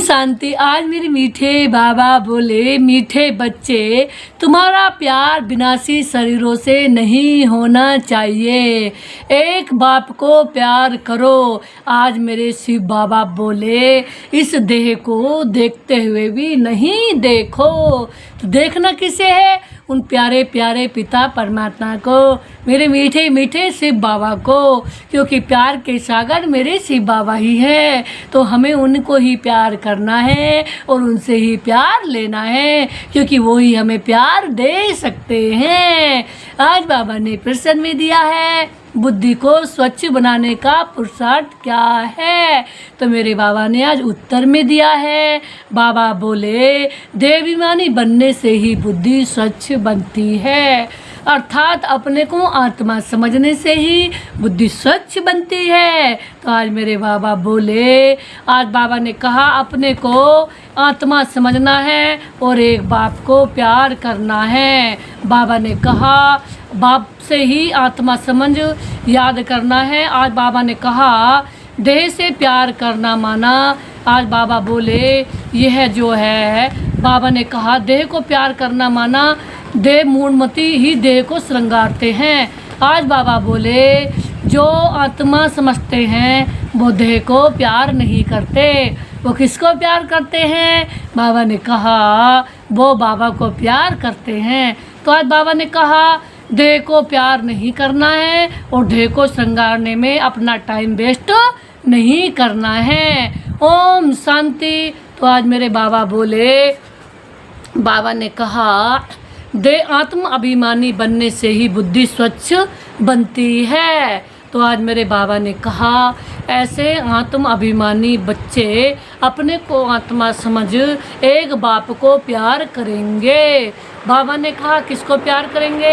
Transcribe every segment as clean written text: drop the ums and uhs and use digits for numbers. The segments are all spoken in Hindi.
शांति। आज मेरे मीठे बाबा बोले, मीठे बच्चे, तुम्हारा प्यार विनाशी शरीरों से नहीं होना चाहिए। एक बाप को प्यार करो। आज मेरे शिव बाबा बोले, इस देह को देखते हुए भी नहीं देखो तो देखना किसे है? उन प्यारे प्यारे पिता परमात्मा को, मेरे मीठे मीठे शिव बाबा को, क्योंकि प्यार के सागर मेरे शिव बाबा ही है। तो हमें उनको ही प्यार करना है और उनसे ही प्यार लेना है, क्योंकि वो ही हमें प्यार दे सकते हैं। आज बाबा ने प्रश्न में दिया है, बुद्धि को स्वच्छ बनाने का पुरुषार्थ क्या है? तो मेरे बाबा ने आज उत्तर में दिया है। बाबा बोले, देवाभिमानी बनने से ही बुद्धि स्वच्छ बनती है, अर्थात अपने को आत्मा समझने से ही बुद्धि स्वच्छ बनती है। तो आज मेरे बाबा बोले, आज बाबा ने कहा अपने को आत्मा समझना है और एक बाप को प्यार करना है। बाबा ने कहा बाप से ही आत्मा समझ याद करना है। आज बाबा ने कहा देह से प्यार करना माना। आज बाबा बोले, यह जो है बाबा ने कहा देह को प्यार करना माना, देह मूढ़मती ही देह को श्रृंगारते हैं। आज बाबा बोले, जो आत्मा समझते हैं वो देह को प्यार नहीं करते, वो किसको प्यार करते हैं? बाबा ने कहा वो बाबा को प्यार करते हैं। तो आज बाबा ने कहा देह को प्यार नहीं करना है और देह को श्रृंगारने में अपना टाइम वेस्ट नहीं करना है। ओम शांति। तो आज मेरे बाबा बोले, बाबा ने कहा देह आत्म अभिमानी बनने से ही बुद्धि स्वच्छ बनती है। तो आज मेरे बाबा ने कहा ऐसे आत्म अभिमानी बच्चे अपने को आत्मा समझ एक बाप को प्यार करेंगे। बाबा ने कहा किसको प्यार करेंगे?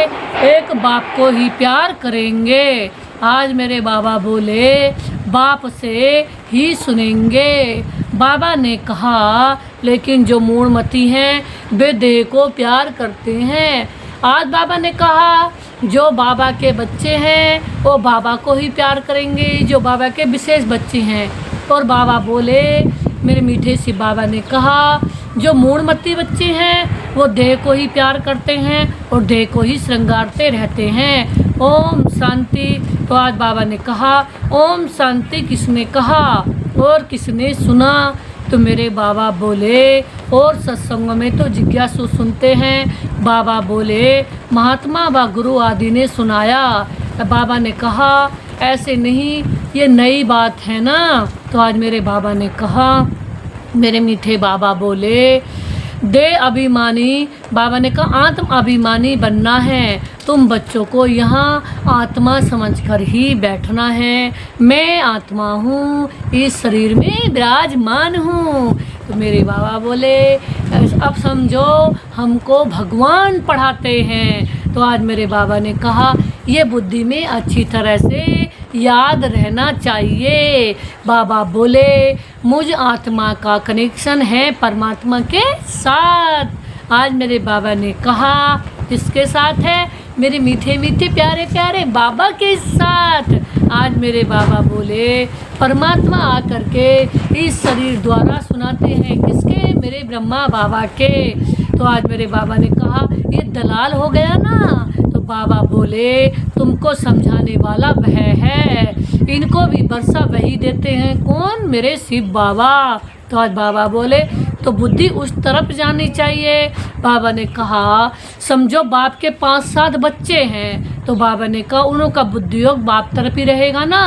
एक बाप को ही प्यार करेंगे। आज मेरे बाबा बोले, बाप से ही सुनेंगे। बाबा ने कहा लेकिन जो मूढ़मती हैं वे देह को प्यार करते हैं। आज बाबा ने कहा जो बाबा के बच्चे हैं वो बाबा को ही प्यार करेंगे, जो बाबा के विशेष बच्चे हैं। और बाबा बोले, मेरे मीठे शिव बाबा ने कहा जो मूढ़मती बच्चे हैं वो देह को ही प्यार करते हैं और देह को ही श्रृंगारते रहते हैं। ओम शांति। तो आज बाबा ने कहा ओम शांति किसने कहा और किसने सुना? तो मेरे बाबा बोले, और सत्संग में तो जिज्ञासु सुनते हैं। बाबा बोले महात्मा व गुरु आदि ने सुनाया। तो बाबा ने कहा ऐसे नहीं, ये नई बात है ना। तो आज मेरे बाबा ने कहा, मेरे मीठे बाबा बोले, देह अभिमानी, बाबा ने कहा आत्म अभिमानी बनना है। तुम बच्चों को यहाँ आत्मा समझकर ही बैठना है। मैं आत्मा हूँ, इस शरीर में विराजमान हूँ। तो मेरे बाबा बोले, अब समझो हमको भगवान पढ़ाते हैं। तो आज मेरे बाबा ने कहा ये बुद्धि में अच्छी तरह से याद रहना चाहिए। बाबा बोले, मुझ आत्मा का कनेक्शन है परमात्मा के साथ। आज मेरे बाबा ने कहा किसके साथ है? मेरे मीठे मीठे प्यारे प्यारे बाबा के साथ। आज मेरे बाबा बोले, परमात्मा आकर के इस शरीर द्वारा सुनाते हैं किसके? मेरे ब्रह्मा बाबा के। तो आज मेरे बाबा ने कहा ये दलाल हो गया ना। तो बाबा बोले, तुमको समझाने वाला वह है, इनको भी वर्षा वही देते हैं। कौन? मेरे शिव बाबा। तो आज बाबा बोले तो बुद्धि उस तरफ जानी चाहिए। बाबा ने कहा समझो बाप के 5-7 बच्चे हैं। तो बाबा ने कहा उनका बुद्धि योग बाप तरफ ही रहेगा ना।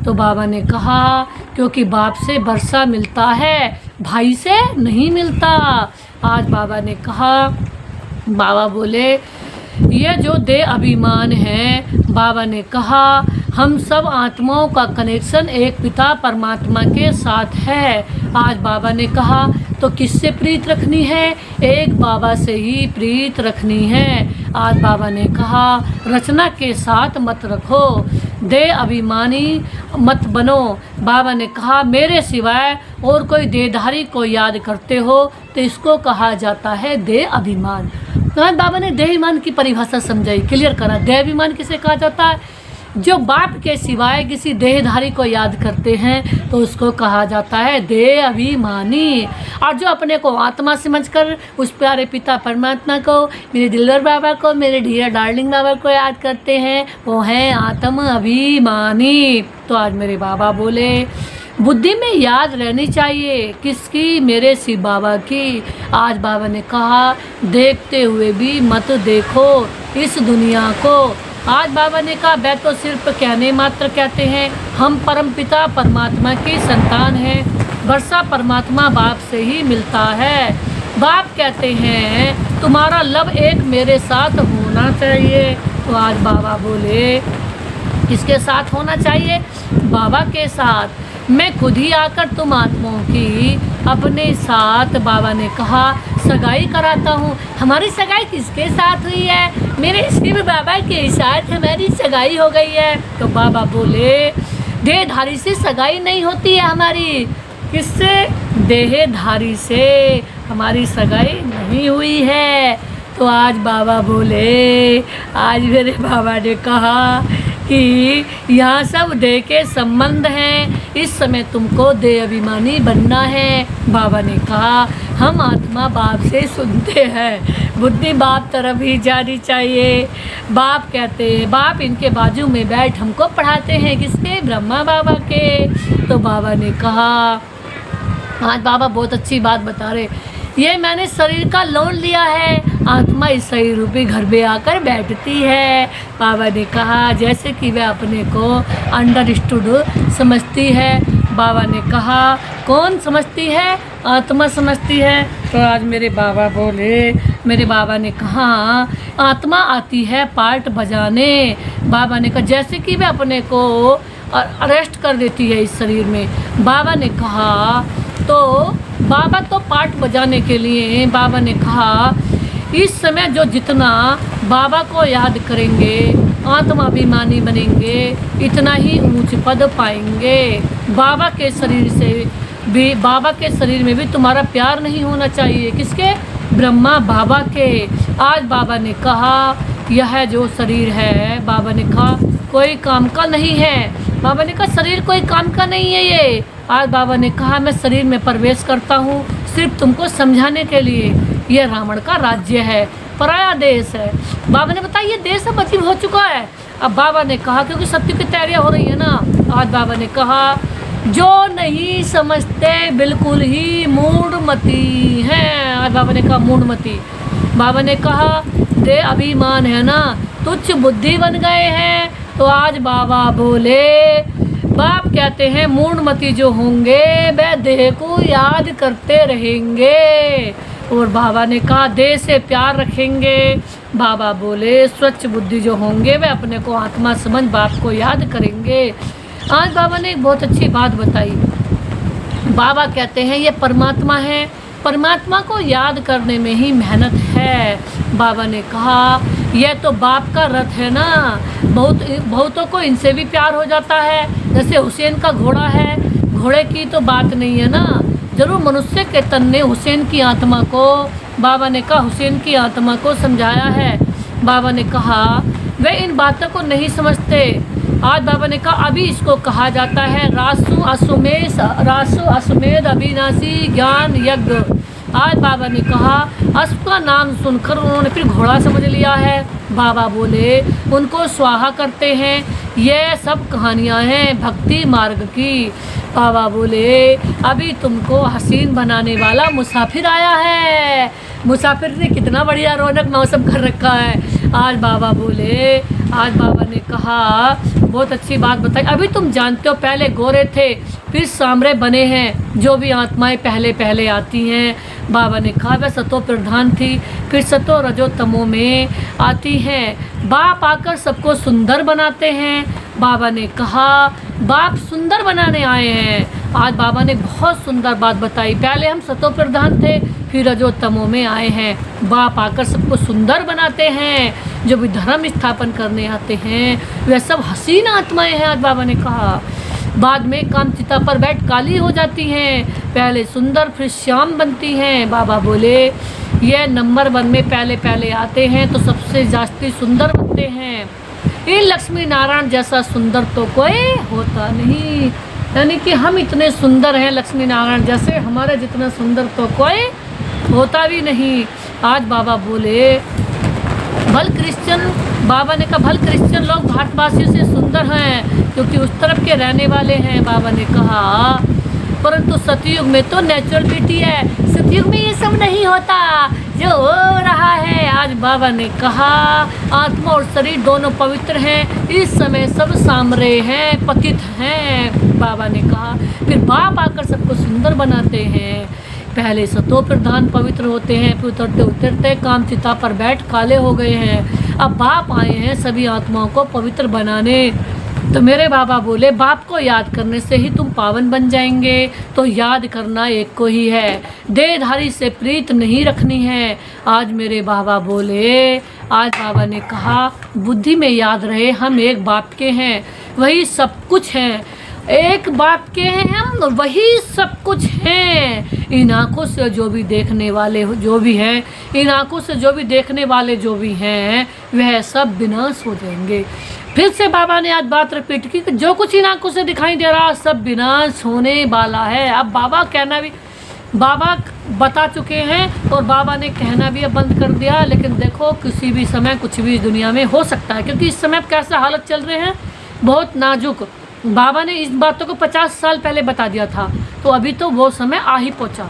तो बाबा ने कहा क्योंकि बाप से वर्षा मिलता है, भाई से नहीं मिलता। आज बाबा ने कहा, बाबा बोले यह जो देह अभिमान है, बाबा ने कहा हम सब आत्माओं का कनेक्शन एक पिता परमात्मा के साथ है। आज बाबा ने कहा तो किससे प्रीत रखनी है? एक बाबा से ही प्रीत रखनी है। आज बाबा ने कहा रचना के साथ मत रखो, देह अभिमानी मत बनो। बाबा ने कहा मेरे सिवाय और कोई देहधारी को याद करते हो तो इसको कहा जाता है देह अभिमान। तो आज बाबा ने देह अभिमान की परिभाषा समझाई, क्लियर करा। देह अभिमान किसे कहा जाता है? जो बाप के सिवाय किसी देहधारी को याद करते हैं तो उसको कहा जाता है देह अभिमानी। और जो अपने को आत्मा समझकर उस प्यारे पिता परमात्मा को, मेरे दिलवर बाबा को, मेरे डियर डार्लिंग बाबा को याद करते हैं वो हैं आत्म अभिमानी। तो आज मेरे बाबा बोले बुद्धि में याद रहनी चाहिए किसकी, मेरे शिव बाबा की। आज बाबा ने कहा देखते हुए भी मत देखो इस दुनिया को। आज बाबा ने कहा वह तो सिर्फ कहने मात्र कहते हैं, हम परम पिता परमात्मा की संतान हैं। वर्षा परमात्मा बाप से ही मिलता है। बाप कहते हैं तुम्हारा लव एक मेरे साथ होना चाहिए। तो आज बाबा बोले किसके साथ होना चाहिए, बाबा के साथ। मैं खुद ही आकर तुम आत्माओं की अपने साथ, बाबा ने कहा, सगाई कराता हूँ। हमारी सगाई किसके साथ हुई है, मेरे शिव बाबा के साथ हमारी सगाई हो गई है। तो बाबा बोले देहधारी से सगाई नहीं होती है हमारी, किससे, देहधारी से हमारी सगाई नहीं हुई है। तो आज बाबा बोले, आज मेरे बाबा ने कहा कि यहाँ सब देह के संबंध हैं, इस समय तुमको देह अभिमानी बनना है। बाबा ने कहा हम आत्मा बाप से सुनते हैं, बुद्धि बाप तरफ ही जानी चाहिए। बाप कहते हैं, बाप इनके बाजू में बैठ हमको पढ़ाते हैं, किसके, ब्रह्मा बाबा के। तो बाबा ने कहा, आज बाबा बहुत अच्छी बात बता रहे, ये मैंने शरीर का लोन लिया है, आत्मा इस शरीर रूपी घर में आकर बैठती है। बाबा ने कहा जैसे कि वह अपने को अंडरस्टूड समझती है। बाबा ने कहा कौन समझती है, आत्मा समझती है। तो आज मेरे बाबा बोले, मेरे बाबा ने कहा आत्मा आती है पार्ट बजाने। बाबा ने कहा जैसे कि वह अपने को अरेस्ट कर देती है इस शरीर में। बाबा ने कहा तो बाबा तो पार्ट बजाने के लिए, बाबा ने कहा इस समय जो जितना बाबा को याद करेंगे, आत्माभिमानी बनेंगे, इतना ही ऊंच पद पाएंगे। बाबा के शरीर से भी, बाबा के शरीर में भी तुम्हारा प्यार नहीं होना चाहिए, किसके, ब्रह्मा बाबा के। आज बाबा ने कहा यह जो शरीर है, बाबा ने कहा कोई काम का नहीं है। बाबा ने कहा शरीर कोई काम का नहीं है ये। आज बाबा ने कहा मैं शरीर में प्रवेश करता हूँ सिर्फ तुमको समझाने के लिए। यह रावण का राज्य है, पराया देश है। बाबा ने बताया ये देश अब अजीब हो चुका है। अब बाबा ने कहा क्योंकि सत्य की तैयारियाँ हो रही है ना, आज बाबा ने कहा जो नहीं समझते बिल्कुल ही मूढ़मती हैं। आज बाबा ने कहा मूढ़मती। बाबा ने कहा दे अभिमान है ना, तुच्छ बुद्धि बन गए हैं। तो आज बाबा बोले, बाप कहते हैं मूढ़मती जो होंगे वह देह को याद करते रहेंगे। और बाबा ने कहा देह से प्यार रखेंगे। बाबा बोले स्वच्छ बुद्धि जो होंगे वे अपने को आत्मा समझ बाप को याद करेंगे। आज बाबा ने एक बहुत अच्छी बात बताई। बाबा कहते हैं ये परमात्मा है, परमात्मा को याद करने में ही मेहनत है। बाबा ने कहा यह तो बाप का रथ है ना, बहुतों को इनसे भी प्यार हो जाता है। जैसे हुसैन का घोड़ा है, घोड़े की तो बात नहीं है ना, जरूर मनुष्य के तन ने हुसैन की आत्मा को, बाबा ने कहा हुसैन की आत्मा को समझाया है। बाबा ने कहा वे इन बातों को नहीं समझते। आज बाबा ने कहा अभी इसको कहा जाता है रासु अश्वमेध अविनाशी ज्ञान यज्ञ। आज बाबा ने कहा अश्व का नाम सुनकर उन्होंने फिर घोड़ा समझ लिया है। बाबा बोले उनको स्वाहा करते हैं, ये सब कहानियाँ हैं भक्ति मार्ग की। बाबा बोले अभी तुमको हसीन बनाने वाला मुसाफिर आया है। मुसाफिर ने कितना बढ़िया रौनक मौसम कर रखा है। आज बाबा बोले, आज बाबा ने कहा बहुत अच्छी बात बताई। अभी तुम जानते हो पहले गोरे थे फिर सांवरे बने हैं, जो भी आत्माएं पहले पहले आती हैं। बाबा ने कहा वह सतो प्रधान थी फिर सतो रजो तमो में आती हैं। बाप आकर सबको सुंदर बनाते हैं। बाबा ने कहा बाप सुंदर बनाने आए हैं। आज बाबा ने बहुत सुंदर बात बताई। पहले हम सतो प्रधान थे फिर रजो तमो में आए हैं। बाप आकर सबको सुंदर बनाते हैं। जो भी धर्म स्थापन करने आते हैं वह सब हसीन आत्माएं हैं। आज बाबा ने कहा बाद में कामचिता पर बैठ काली हो जाती हैं, पहले सुंदर फिर श्याम बनती हैं। बाबा बोले यह नंबर 1 में पहले पहले आते हैं तो सबसे जास्ती सुंदर बनते हैं। इन लक्ष्मी नारायण जैसा सुंदर तो कोई होता नहीं। यानी कि हम इतने सुंदर हैं लक्ष्मी नारायण जैसे, हमारे जितना सुंदर तो कोई होता भी नहीं। आज बाबा बोले भल क्रिश्चियन, बाबा ने कहा भल क्रिश्चियन लोग भारतवासियों से सुंदर हैं क्योंकि उस तरफ के रहने वाले हैं। बाबा ने कहा परंतु सतयुग में तो नेचुरल ब्यूटी है, सतयुग में ये सब नहीं होता जो हो रहा है। आज बाबा ने कहा आत्मा और शरीर दोनों पवित्र हैं, इस समय सब सामरे हैं, पतित हैं। बाबा ने कहा फिर बाप आकर सबको सुंदर बनाते हैं। पहले सतो प्रधान पवित्र होते हैं, फिर उतरते उतरते काम चिता पर बैठ काले हो गए हैं। अब बाप आए हैं सभी आत्माओं को पवित्र बनाने। तो मेरे बाबा बोले बाप को याद करने से ही तुम पावन बन जाएंगे। तो याद करना एक को ही है, देहधारी से प्रीत नहीं रखनी है। आज मेरे बाबा बोले, आज बाबा ने कहा बुद्धि में याद रहे हम एक बाप के हैं, वही सब कुछ हैं। एक बाप के हैं हम, वही सब कुछ हैं। इन आँखों से जो भी देखने वाले जो भी हैं, इन आँखों से जो भी देखने वाले जो भी हैं, वह सब विनाश हो जाएंगे। फिर से बाबा ने आज बात रिपीट की कि जो कुछ इन आँखों से दिखाई दे रहा सब विनाश होने वाला है। अब बाबा कहना भी, बाबा बता चुके हैं और बाबा ने कहना भी अब बंद कर दिया। लेकिन देखो किसी भी समय कुछ भी दुनिया में हो सकता है, क्योंकि इस समय कैसा हालत चल रहे हैं, बहुत नाजुक। बाबा ने इस बातों को 50 साल पहले बता दिया था, तो अभी तो वो समय आ ही पहुंचा।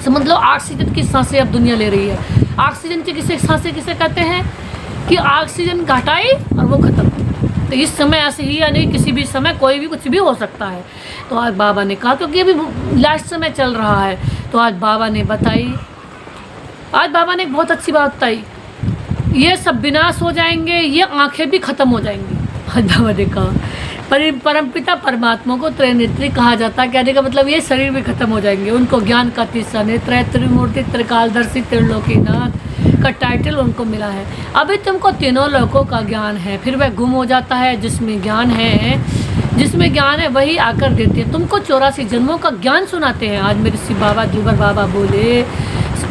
समझ लो ऑक्सीजन की सांसें अब दुनिया ले रही है। ऑक्सीजन की किसे सांसें किसे कहते हैं कि ऑक्सीजन घटाई और वो खत्म। तो इस समय ऐसे ही, यानी किसी भी समय कोई भी कुछ भी हो सकता है। तो आज बाबा ने कहा क्योंकि अभी लास्ट समय चल रहा है, तो आज बाबा ने बताई, आज बाबा ने एक बहुत अच्छी बात बताई, ये सब विनाश हो जाएंगे, ये आंखें भी खत्म हो जाएंगी। आज बाबा ने कहा परमपिता परमात्मा को त्रैनेत्री कहा जाता है। कहने का मतलब ये शरीर भी खत्म हो जाएंगे। उनको ज्ञान का तीसरा नेत्र, त्रिमूर्ति, त्रिकालदर्शी, त्रिलोकीनाथ का टाइटल उनको मिला है। अभी तुमको तीनों लोकों का ज्ञान है, फिर वह गुम हो जाता है। जिसमें ज्ञान है वही आकर देते हैं तुमको 84 जन्मों का ज्ञान सुनाते हैं। आज मेरे श्री बाबा जुगर बाबा बोले,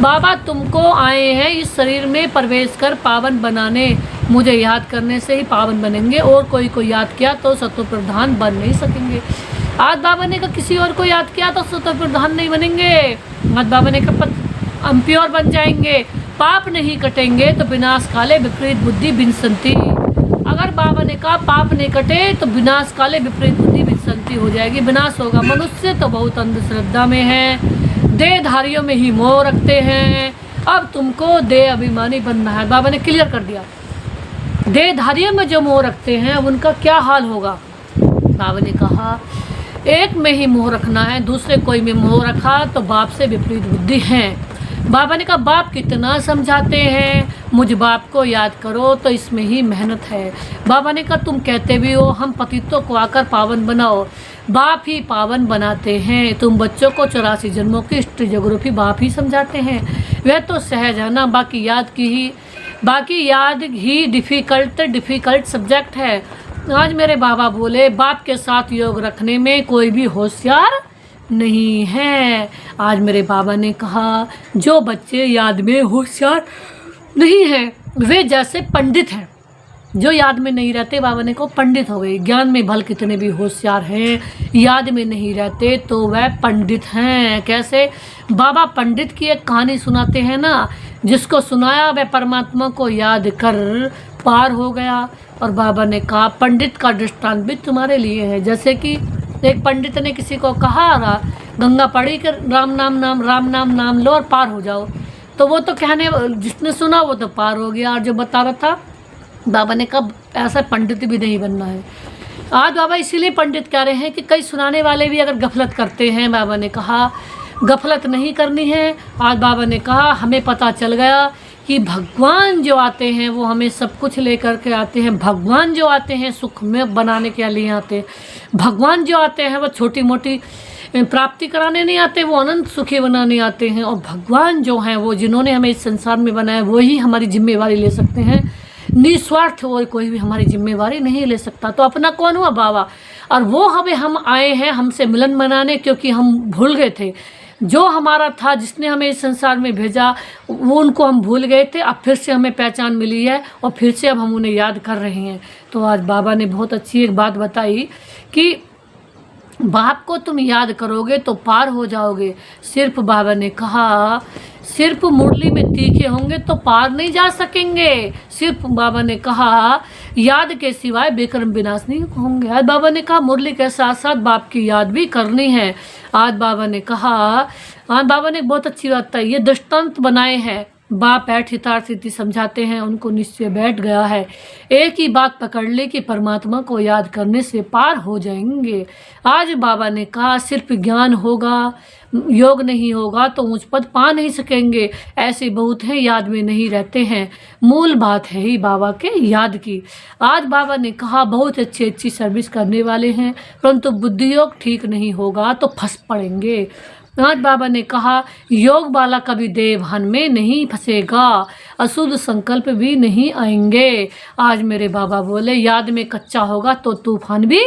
बाबा तुमको आए हैं इस शरीर में प्रवेश कर पावन बनाने, मुझे याद करने से ही पावन बनेंगे, और कोई को याद किया तो सतो प्रधान बन नहीं सकेंगे। आज बाबा ने कहा किसी और को याद किया तो सतो प्रधान नहीं बनेंगे। आज बाबा ने कहा अम्प्योर बन जाएंगे, पाप नहीं कटेंगे तो विनाश काले विपरीत बुद्धि विंसंती। अगर बाबा ने कहा पाप नहीं कटे तो विनाश काले विपरीत बुद्धि विंसंती हो जाएगी, विनाश होगा। मनुष्य तो बहुत अंधश्रद्धा में है, देहधारियों में ही मोह रखते हैं। अब तुमको देह अभिमानी बनना है। बाबा ने क्लियर कर दिया, देहधारियों में जो मोह रखते हैं उनका क्या हाल होगा। बाबा ने कहा एक में ही मोह रखना है, दूसरे कोई में मोह रखा तो बाप से विपरीत बुद्धि है। बाबा ने कहा बाप कितना समझाते हैं, मुझ बाप को याद करो तो इसमें ही मेहनत है। बाबा ने कहा तुम कहते भी हो हम पतितों को आकर पावन बनाओ, बाप ही पावन बनाते हैं। तुम बच्चों को 84 जन्मों की हिस्ट्री ज्योग्राफी बाप ही समझाते हैं, वह तो सहज है ना। बाकी याद ही डिफ़िकल्ट सब्जेक्ट है। आज मेरे बाबा बोले बाप के साथ योग रखने में कोई भी होशियार नहीं है। आज मेरे बाबा ने कहा जो बच्चे याद में होशियार नहीं हैं वे जैसे पंडित हैं, जो याद में नहीं रहते बाबा ने कहा पंडित हो गए। ज्ञान में भल कितने भी होशियार हैं, याद में नहीं रहते तो वह पंडित हैं। कैसे? बाबा पंडित की एक कहानी सुनाते हैं ना, जिसको सुनाया वह परमात्मा को याद कर पार हो गया। और बाबा ने कहा पंडित का दृष्टांत भी तुम्हारे लिए है। जैसे कि एक पंडित ने किसी को कहा गंगा पड़ी कर राम नाम नाम लो और पार हो जाओ, तो वो तो कहने, जिसने सुना वो तो पार हो गया। और जो बता रहा था, बाबा ने कहा ऐसा पंडित भी नहीं बनना है। आज बाबा इसीलिए पंडित कह रहे हैं कि कई सुनाने वाले भी अगर गफलत करते हैं, बाबा ने कहा गफलत नहीं करनी है। आज बाबा ने कहा हमें पता चल गया कि भगवान जो आते हैं वो हमें सब कुछ लेकर के आते हैं। भगवान जो आते हैं सुख में बनाने के लिए आते हैं। भगवान जो आते हैं वो छोटी मोटी प्राप्ति कराने नहीं आते, वो अनंत सुखी बनाने आते हैं। और भगवान जो हैं वो जिन्होंने हमें इस संसार में बनाया वही हमारी जिम्मेवारी ले सकते हैं। निस्वार्थ और कोई भी हमारी जिम्मेवारी नहीं ले सकता। तो अपना कौन हुआ? बाबा। और वो हम आए हैं हमसे मिलन मनाने, क्योंकि हम भूल गए थे। जो हमारा था, जिसने हमें इस संसार में भेजा, वो उनको हम भूल गए थे। अब फिर से हमें पहचान मिली है और फिर से अब हम उन्हें याद कर रहे हैं। तो आज बाबा ने बहुत अच्छी एक बात बताई कि बाप को तुम याद करोगे तो पार हो जाओगे। सिर्फ बाबा ने कहा सिर्फ मुरली में तीखे होंगे तो पार नहीं जा सकेंगे। सिर्फ बाबा ने कहा याद के सिवाय विक्रम विनाश नहीं होंगे। आज बाबा ने कहा मुरली के साथ साथ बाप की याद भी करनी है। आज बाबा ने कहा, आज बाबा ने बहुत अच्छी बात बताई, ये दृष्टांत बनाए हैं। बाप बैठ हितार्थिति समझाते हैं, उनको निश्चय बैठ गया है। एक ही बात पकड़ ले कि परमात्मा को याद करने से पार हो जाएंगे। आज बाबा ने कहा सिर्फ ज्ञान होगा, योग नहीं होगा तो ऊंच पद पा नहीं सकेंगे। ऐसे बहुत हैं याद में नहीं रहते हैं। मूल बात है ही बाबा के याद की। आज बाबा ने कहा बहुत अच्छी सर्विस करने वाले हैं, परंतु बुद्धि योग ठीक नहीं होगा तो फंस पड़ेंगे। आज बाबा ने कहा योग वाला कभी देवहन में नहीं फंसेगा, अशुद्ध संकल्प भी नहीं आएंगे। आज मेरे बाबा बोले याद में कच्चा होगा तो तूफान भी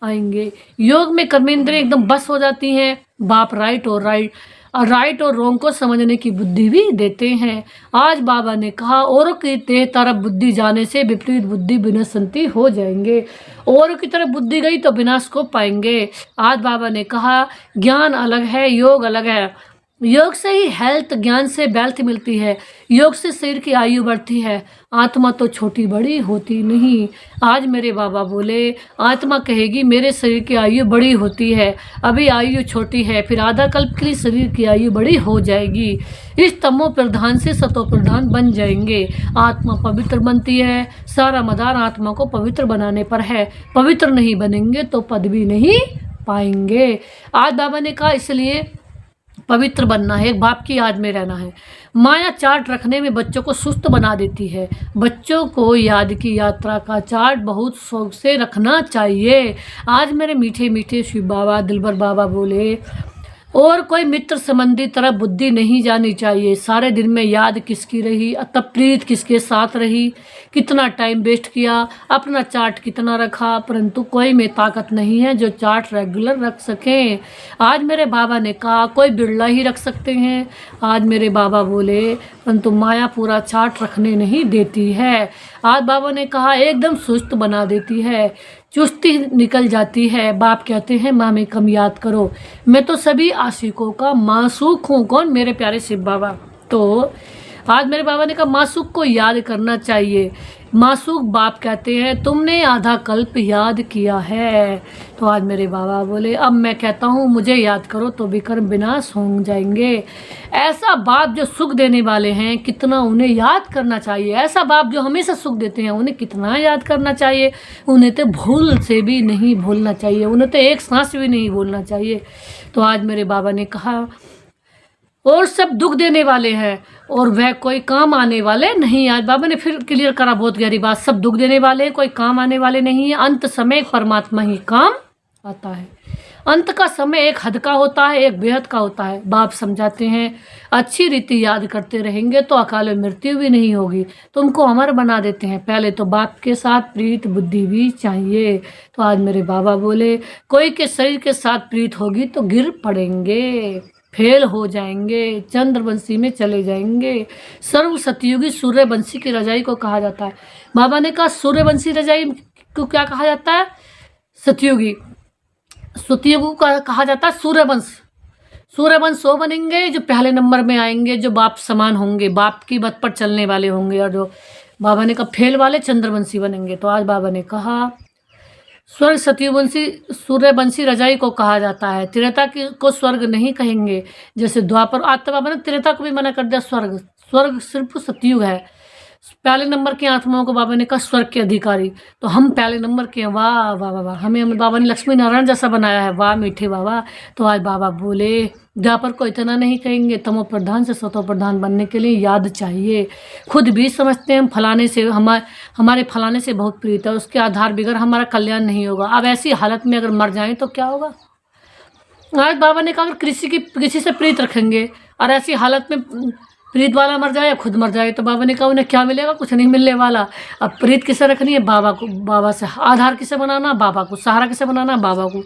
आएंगे। योग में कर्मेंद्रियां एकदम बस हो जाती हैं। बाप राइट और रॉन्ग को समझने की बुद्धि भी देते हैं। आज बाबा ने कहा औरों की तरफ बुद्धि जाने से विपरीत बुद्धि विनशंति हो जाएंगे। औरों की तरफ बुद्धि गई तो विनाश को पाएंगे। आज बाबा ने कहा ज्ञान अलग है, योग अलग है। योग से ही हेल्थ, ज्ञान से वेल्थ मिलती है। योग से शरीर की आयु बढ़ती है, आत्मा तो छोटी बड़ी होती नहीं। आज मेरे बाबा बोले आत्मा कहेगी मेरे शरीर की आयु बड़ी होती है, अभी आयु छोटी है, फिर आधा कल्प के लिए शरीर की आयु बड़ी हो जाएगी। इस तमो प्रधान से सतो प्रधान बन जाएंगे। आत्मा पवित्र बनती है, सारा मदार आत्मा को पवित्र बनाने पर है। पवित्र नहीं बनेंगे तो पद भी नहीं पाएंगे। आज बाबा ने कहा इसलिए पवित्र बनना है, एक बाप की याद में रहना है। माया चार्ट रखने में बच्चों को सुस्त बना देती है। बच्चों को याद की यात्रा का चार्ट बहुत शौक से रखना चाहिए। आज मेरे मीठे मीठे शिव बाबा, दिलबर बाबा बोले और कोई मित्र संबंधी तरफ बुद्धि नहीं जानी चाहिए। सारे दिन में याद किसकी रही, तब प्रीत किसके साथ रही, कितना टाइम वेस्ट किया, अपना चार्ट कितना रखा, परंतु कोई में ताकत नहीं है जो चार्ट रेगुलर रख सकें। आज मेरे बाबा ने कहा कोई बिरला ही रख सकते हैं। आज मेरे बाबा बोले परंतु माया पूरा चार्ट रखने नहीं देती है। आज बाबा ने कहा एकदम सुस्त बना देती है, चुस्ती निकल जाती है। बाप कहते हैं माँ में कम याद करो, मैं तो सभी आशिकों का मासूक हूँ। कौन? मेरे प्यारे शिव बाबा। तो आज मेरे बाबा ने कहा मासूक को याद करना चाहिए। मासूक बाप कहते हैं तुमने आधा कल्प याद किया है। तो आज मेरे बाबा बोले अब मैं कहता हूँ मुझे याद करो तो विक्रम विनाश हो जाएंगे। ऐसा बाप जो सुख देने वाले हैं कितना उन्हें याद करना चाहिए। ऐसा बाप जो हमेशा सुख देते हैं उन्हें कितना याद करना चाहिए। उन्हें तो भूल से भी नहीं भूलना चाहिए, उन्हें तो एक सांस भी नहीं भूलना चाहिए। तो आज मेरे बाबा ने कहा और सब दुख देने वाले हैं और वह कोई काम आने वाले नहीं। आज बाबा ने फिर क्लियर करा बहुत गहरी बात, सब दुख देने वाले हैं, कोई काम आने वाले नहीं है। अंत समय परमात्मा ही काम आता है। अंत का समय एक हद का होता है, एक बेहद का होता है। बाप समझाते हैं अच्छी रीति याद करते रहेंगे तो अकाल मृत्यु भी नहीं होगी। तुमको अमर बना देते हैं। पहले तो बाप के साथ प्रीत बुद्धि भी चाहिए। तो आज मेरे बाबा बोले कोई के शरीर के साथ प्रीत होगी तो गिर पड़ेंगे, फेल हो जाएंगे, चंद्रवंशी में चले जाएंगे। सर्व सतयुगी सूर्यवंशी की रजाई को कहा जाता है। बाबा ने कहा सूर्यवंशी रजाई को क्या कहा जाता है? सतयुगी। सतयुग को कहा जाता है सूर्यवंश। सूर्यवंश वो बनेंगे जो पहले नंबर में आएंगे, जो बाप समान होंगे, बाप की बात पर चलने वाले होंगे। और जो बाबा ने कहा फेल वाले चंद्रवंशी बनेंगे। तो आज बाबा ने कहा स्वर्ग सत्यवंशी सूर्यवंशी रजाई को कहा जाता है। त्रेता को स्वर्ग नहीं कहेंगे, जैसे द्वापर। आज तो बाबा ने त्रेता को भी मना कर दिया। स्वर्ग सिर्फ सतयुग है। पहले नंबर की आत्माओं को बाबा ने कहा स्वर्ग के अधिकारी। तो हम पहले नंबर के हैं। वाह वाह वाह, हमें बाबा ने लक्ष्मी नारायण जैसा बनाया है। वाह मीठे बाबा। तो आज बाबा बोले द्वापर को इतना नहीं कहेंगे, तमो प्रधान से सतो प्रधान बनने के लिए याद चाहिए। खुद भी समझते हैं हम फलाने से हमारे फलाने से बहुत प्रीत है, उसके आधार बगैर हमारा कल्याण नहीं होगा। अब ऐसी हालत में अगर मर जाएं तो क्या होगा? आज बाबा ने कहा अगर किसी से प्रीत रखेंगे और ऐसी हालत में प्रीत वाला मर जाए या खुद मर जाए तो बाबा ने कहा उन्हें क्या मिलेगा? कुछ नहीं मिलने वाला। अब प्रीत किसे रखनी है? बाबा को। बाबा से आधार किसे बनाना? बाबा को। सहारा किसे बनाना? बाबा को।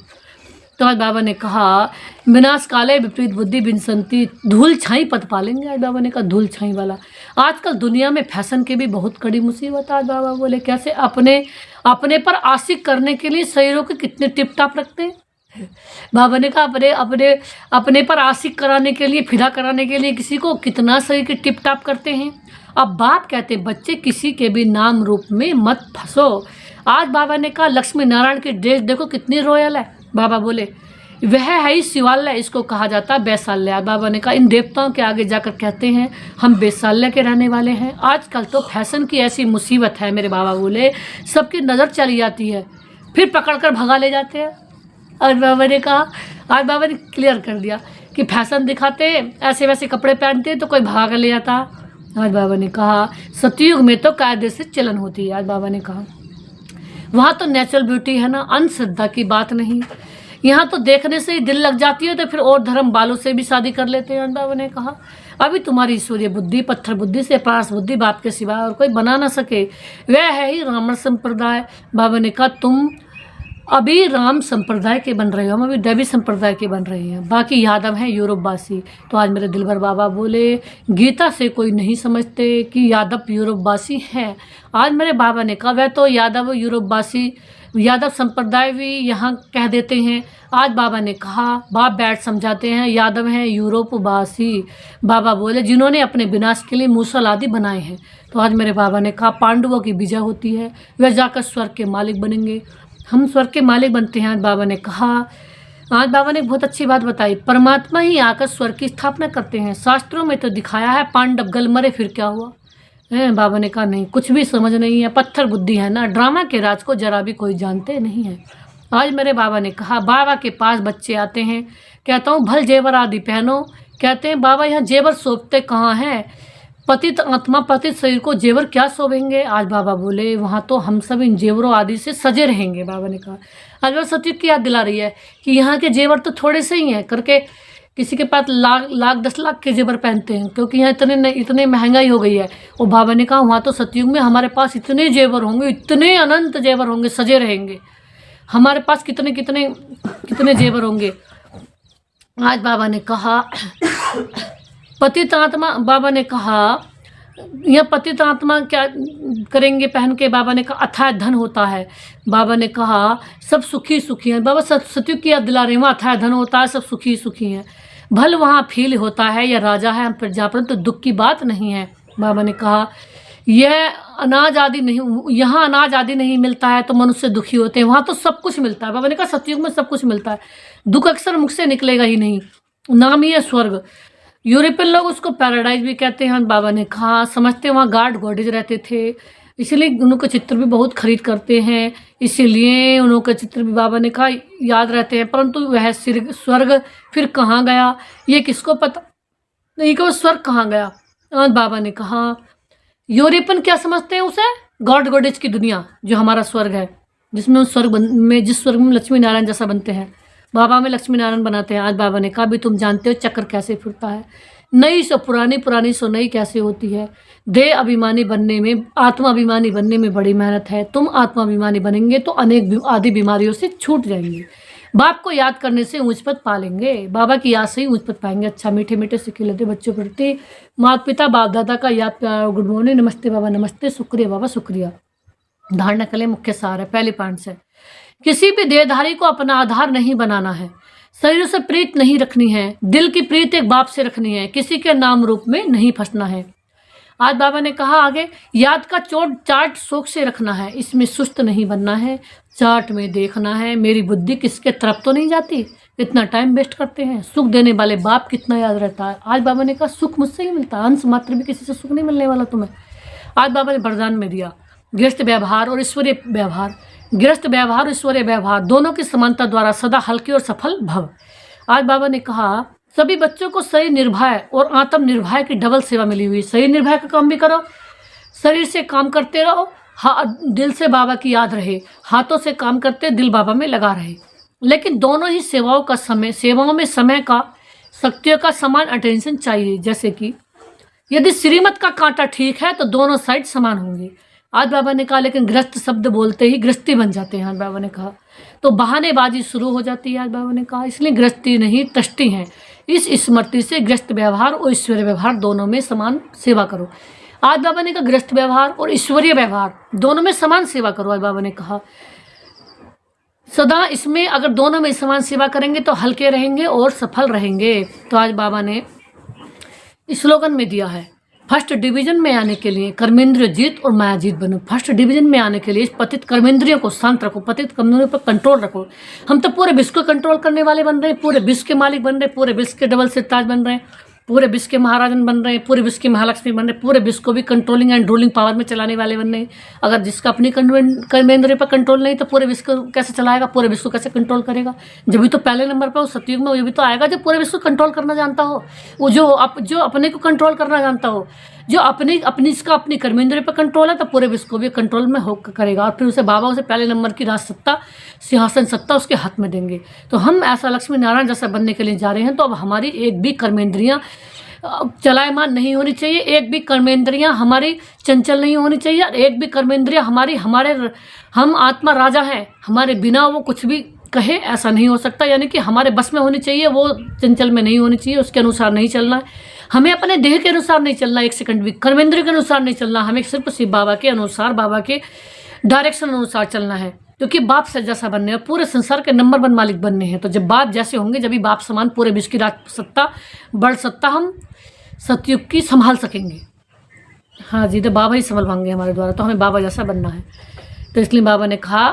तो आज बाबा ने कहा विनाश काले विपरीत बुद्धि बिनसंती, धूल छाई पद पालेंगे। आज बाबा ने कहा धूल छाई वाला। आजकल दुनिया में फैशन की भी बहुत कड़ी मुसीबत है। आज बाबा बोले कैसे, अपने पर आशिक करने के लिए शरीरों के कितने टिप टाप रखते हैं। बाबा ने कहा अपने पर आशिक कराने के लिए, फिदा कराने के लिए किसी को कितना शरीर की टिप टाप करते हैं। अब बाप कहते हैं बच्चे किसी के भी नाम रूप में मत फंसो। आज बाबा ने कहा लक्ष्मी नारायण की ड्रेस देखो कितनी रॉयल है। बाबा बोले वह है ही शिवालय, इसको कहा जाता है वैशाल्य। आज बाबा ने कहा इन देवताओं के आगे जाकर कहते हैं हम वैशाल्य के रहने वाले हैं। आजकल तो फैशन की ऐसी मुसीबत है मेरे बाबा बोले, सबकी नज़र चली जाती है फिर पकड़ कर भगा ले जाते हैं। आज बाबा ने कहा, आज बाबा ने क्लियर कर दिया कि फैशन दिखाते ऐसे वैसे कपड़े पहनते तो कोई भगा कर ले जाता। आज बाबा ने कहा सतयुग में तो कायदे से चलन होती है। आज बाबा ने कहा वहाँ तो नेचुरल ब्यूटी है ना, अंधश्रद्धा की बात नहीं। यहाँ तो देखने से ही दिल लग जाती है तो फिर और धर्म वालों से भी शादी कर लेते हैं। आज बाबा ने कहा अभी तुम्हारी ईश्वरीय बुद्धि पत्थर बुद्धि से पास बुद्धि बाप के सिवा और कोई बना ना सके, वह है ही राम संप्रदाय। बाबा ने कहा तुम अभी राम संप्रदाय के बन रहे हो, हम अभी दैवी संप्रदाय के बन रहे हैं, बाकी यादव हैं यूरोपवासी। तो आज मेरे दिलबर बाबा बोले गीता से कोई नहीं समझते कि यादव यूरोपवासी हैं। आज मेरे बाबा ने कहा वह तो यादव यूरोपवासी, यादव संप्रदाय भी यहाँ कह देते हैं। आज बाबा ने कहा बाप बैठ समझाते हैं यादव हैं यूरोपवासी। बाबा बोले जिन्होंने अपने विनाश के लिए मूसल आदि बनाए हैं। तो आज मेरे बाबा ने कहा पांडवों की विजय होती है, वह जाकर स्वर्ग के मालिक बनेंगे, हम स्वर्ग के मालिक बनते हैं। आज बाबा ने कहा, आज बाबा ने बहुत अच्छी बात बताई, परमात्मा ही आकर स्वर्ग की स्थापना करते हैं। शास्त्रों में तो दिखाया है पांडव गल मरे फिर क्या हुआ है। बाबा ने कहा नहीं, कुछ भी समझ नहीं है, पत्थर बुद्धि है ना, ड्रामा के राज को जरा भी कोई जानते नहीं है। आज मेरे बाबा ने कहा बाबा के पास बच्चे आते हैं, कहता हूँ भल जेवर आदि पहनो, कहते हैं बाबा यहाँ जेवर शोभते कहाँ हैं, पतित आत्मा पतित शरीर को जेवर क्या शोभेंगे। आज बाबा बोले वहाँ तो हम सब इन जेवरों आदि से सजे रहेंगे। बाबा ने कहा आज बाबा सतयुग की याद दिला रही है कि यहाँ के जेवर तो थोड़े से ही हैं करके, किसी के पास लाख 10 लाख के जेवर पहनते हैं क्योंकि यहाँ इतने महंगाई हो गई है। और बाबा ने कहा वहाँ तो सतयुग में हमारे पास इतने जेवर होंगे, इतने अनंत जेवर होंगे, सजे रहेंगे, हमारे पास कितने कितने कितने जेवर होंगे। आज बाबा ने कहा पतित आत्मा, बाबा ने कहा यह पतित आत्मा क्या करेंगे पहन के। बाबा ने कहा अथाह धन होता है। बाबा ने कहा सब सुखी सुखी हैं। बाबा सतयुग की याद दिला रहे हैं, वहाँ अथाह धन होता है, सब सुखी सुखी हैं, भल वहाँ फील होता है या राजा है हम प्रजापति, तो दुख की बात नहीं है। बाबा ने कहा यह अनाज आदि नहीं, यहाँ अनाज आदि नहीं मिलता है तो मनुष्य दुखी होते हैं, वहाँ तो सब कुछ मिलता है। बाबा ने कहा सतयुग में सब कुछ मिलता है, दुख अक्सर मुख से निकलेगा ही नहीं, नाम ही है स्वर्ग। यूरोपियन लोग उसको पैराडाइज भी कहते हैं। बाबा ने कहा समझते वहाँ गार्ड गॉडेज रहते थे, इसीलिए उनके चित्र भी बहुत खरीद करते हैं, इसीलिए उनके चित्र भी बाबा ने कहा याद रहते हैं, परंतु वह स्वर्ग फिर कहाँ गया ये किसको पता नहीं कि वो स्वर्ग कहाँ गया। और बाबा ने कहा यूरोपियन क्या समझते हैं उसे, गॉड गॉडेज की दुनिया जो हमारा स्वर्ग है, जिसमें जिस स्वर्ग में लक्ष्मी नारायण जैसा बनते हैं, बाबा में लक्ष्मी नारायण बनाते हैं। आज बाबा ने कहा भी तुम जानते हो चक्र कैसे फिरता है, नई सो पुरानी, पुरानी सो नई कैसे होती है। देह अभिमानी बनने में, आत्मा अभिमानी बनने में बड़ी मेहनत है, तुम आत्मा अभिमानी बनेंगे तो अनेक आदि बीमारियों से छूट जाएंगे, बाप को याद करने से ऊंच पद पा लेंगे, बाबा की याद से ही ऊंच पद पाएंगे। अच्छा मीठे मीठे सिक्के लेते बच्चों प्रति माता पिता बाप दादा का याद प्यार, गुड मॉर्निंग, नमस्ते बाबा नमस्ते, शुक्रिया बाबा शुक्रिया। धारणा कले मुख्य सार है। पहले पॉइंट से किसी भी देहधारी को अपना आधार नहीं बनाना है, शरीर से प्रीत नहीं रखनी है, दिल की प्रीत एक बाप से रखनी है, किसी के नाम रूप में नहीं फंसना है। आज बाबा ने कहा आगे याद का चार्ट शौक से रखना है, इसमें सुस्त नहीं बनना है, चार्ट में देखना है मेरी बुद्धि किसके तरफ तो नहीं जाती, इतना टाइम वेस्ट करते हैं। सुख देने वाले बाप कितना याद रहता है। आज बाबा ने कहा सुख मुझसे ही मिलता है, अंश मात्र भी किसी से सुख नहीं मिलने वाला तुम्हें। आज बाबा ने वरदान में दिया गृहस्थ व्यवहार और ईश्वरीय व्यवहार, गृहस्थ व्यवहार और ईश्वरीय व्यवहार दोनों की समानता द्वारा सदा हल्के और सफल भव। आज बाबा ने कहा सभी बच्चों को शरीर निर्भय और आत्म निर्भय की डबल सेवा मिली हुई। शरीर निर्भय का काम भी करो, शरीर से काम करते रहो, दिल से बाबा की याद रहे, हाथों से काम करते दिल बाबा में लगा रहे। लेकिन दोनों ही सेवाओं में समय का, शक्तियों का समान अटेंशन चाहिए। जैसे कि यदि श्रीमत का कांटा ठीक है तो दोनों साइड समान होंगे, आज बाबा ने कहा लेकिन गृहस्थ शब्द बोलते ही गृहस्थी बन जाते हैं। आज बाबा ने कहा तो बहानेबाजी शुरू हो जाती है। आज बाबा ने कहा इसलिए गृहस्थी नहीं तृष्टि है। इस स्मृति से गृहस्थ व्यवहार और ईश्वरीय व्यवहार दोनों में समान सेवा करो। आज बाबा ने कहा गृहस्थ व्यवहार और ईश्वरीय व्यवहार दोनों में समान सेवा करो। आज बाबा ने कहा सदा इसमें अगर दोनों में समान सेवा करेंगे तो हल्के रहेंगे और सफल रहेंगे। तो आज बाबा ने स्लोगन में दिया है फर्स्ट डिवीजन में आने के लिए कर्मेंद्रिय जीत और माया जीत बनो। फर्स्ट डिवीजन में आने के लिए पतित कर्मेंद्रियों को शांत रखो, पतित कर्मेंद्रियों पर कंट्रोल रखो। हम तो पूरे विश्व को कंट्रोल करने वाले बन रहे हैं, पूरे विश्व के मालिक बन रहे हैं, पूरे विश्व के डबल सिताज बन रहे हैं, पूरे विश्व के महाराजन बन रहे हैं, पूरे विश्व की महालक्ष्मी बन रहे हैं, पूरे विश्व को भी कंट्रोलिंग एंड रूलिंग पावर में चलाने वाले बन रहे हैं। अगर जिसका अपनी कर्मेंद्रिय पर कंट्रोल नहीं तो पूरे विश्व को कैसे चलाएगा, पूरे विश्व को कैसे कंट्रोल करेगा। जब भी तो पहले नंबर पर सतयुग में वो भी तो आएगा जब पूरे विश्व को कंट्रोल करना जानता हो, वो जो अपने को कंट्रोल करना जानता हो, जो अपनी कर्मेंद्रिय पर कंट्रोल है तो पूरे विश्व को भी कंट्रोल में हो करेगा। और फिर उसे बाबा उसे पहले नंबर की राज सत्ता, सिंहासन सत्ता उसके हाथ में देंगे। तो हम ऐसा लक्ष्मी नारायण जैसा बनने के लिए जा रहे हैं। तो अब हमारी एक भी कर्मेंद्रियां चलायमान नहीं होनी चाहिए, एक भी कर्मेंद्रियां हमारी चंचल नहीं होनी चाहिए, और एक भी कर्मेंद्रियां हम आत्मा राजा हैं, हमारे बिना वो कुछ भी कहे ऐसा नहीं हो सकता। यानी कि हमारे बस में होनी चाहिए, वो चंचल में नहीं होनी चाहिए, उसके अनुसार नहीं चलना है। हमें अपने देह के अनुसार नहीं चलना, एक सेकंड भी कर्मेंद्रिय के अनुसार नहीं चलना, हमें सिर्फ शिव बाबा के अनुसार, बाबा के डायरेक्शन अनुसार चलना है। क्योंकि बाप से जैसा बनने हैं, पूरे संसार के नंबर 1 मालिक बनने हैं। तो जब बाप जैसे होंगे जब भी बाप समान पूरे विश्व की राज सत्ता, बड़ सत्ता हम सतयुग की संभाल सकेंगे। हाँ जी, तो बाबा ही संभल पाएंगे हमारे द्वारा, तो हमें बाबा जैसा बनना है। तो इसलिए बाबा ने कहा,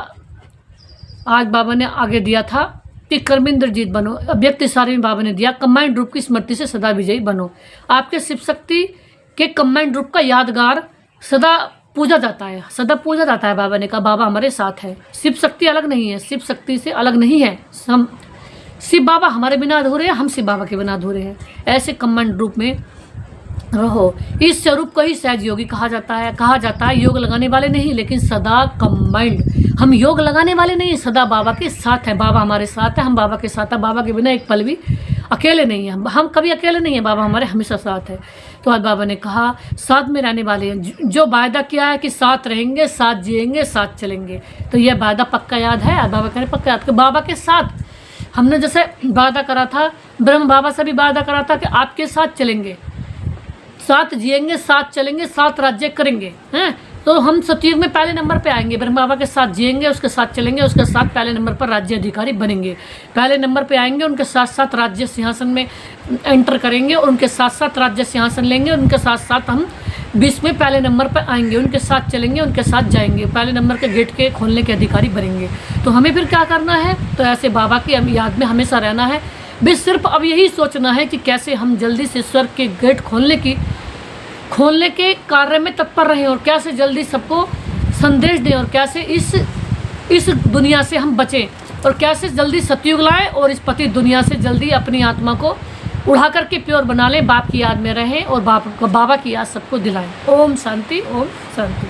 आज बाबा ने आगे दिया था कि कर्मेंद्र जीत बनो। अव्यक्त इशारे में बाबा ने दिया कंबाइंड रूप की स्मृति से सदा विजयी बनो। आपके शिव शक्ति के कंबाइंड रूप का यादगार सदा पूजा जाता है, सदा पूजा जाता है। बाबा ने कहा बाबा हमारे साथ है, शिव शक्ति अलग नहीं है, शिव शक्ति से अलग नहीं है। हम शिव बाबा हमारे बिना अधूरे हैं, हम शिव बाबा के बिना अधूरे हैं। ऐसे कंबाइंड रूप में रहो। इस स्वरूप को ही सहज योगी कहा जाता है योग लगाने वाले नहीं लेकिन सदा कंबाइंड। हम योग लगाने वाले नहीं, सदा बाबा के साथ हैं, बाबा हमारे साथ है, हम बाबा के साथ हैं, बाबा के बिना एक पल भी अकेले नहीं हैं, हम कभी अकेले नहीं हैं, बाबा हमारे हमेशा साथ है। तो आज बाबा ने कहा साथ में रहने वाले हैं, जो वायदा किया है कि साथ रहेंगे, साथ जिएंगे, साथ चलेंगे, तो यह वायदा पक्का याद है। बाबा कह रहे पक्का याद, बाबा के साथ हमने जैसे वादा करा था, ब्रह्म बाबा से भी वादा करा था कि आपके साथ चलेंगे, साथ जिएंगे, साथ चलेंगे, साथ राज्य करेंगे, हैं। तो हम सतयुग में पहले नंबर पे आएंगे, ब्रह्म बाबा के साथ जिएंगे, उसके साथ चलेंगे, उसके साथ पहले नंबर पर राज्य अधिकारी बनेंगे, पहले नंबर पे आएंगे, उनके साथ साथ राज्य सिंहासन में एंटर करेंगे, और उनके साथ साथ राज्य सिंहासन लेंगे, उनके साथ साथ हम विश्व में पहले नंबर पर आएंगे, उनके साथ चलेंगे, उनके साथ जाएंगे, पहले नंबर के गेट के खोलने के अधिकारी बनेंगे। तो हमें फिर क्या करना है, तो ऐसे बाबा की याद में हमेशा रहना है। बस सिर्फ अब यही सोचना है कि कैसे हम जल्दी से स्वर्ग के गेट खोलने के कार्य में तत्पर रहें, और कैसे जल्दी सबको संदेश दें, और कैसे इस दुनिया से हम बचें, और कैसे जल्दी सतयुग लाएं, और इस पतित दुनिया से जल्दी अपनी आत्मा को उड़ा करके प्योर बना लें, बाप की याद में रहें, और बाबा की याद सबको दिलाएं। ओम शांति, ओम शांति।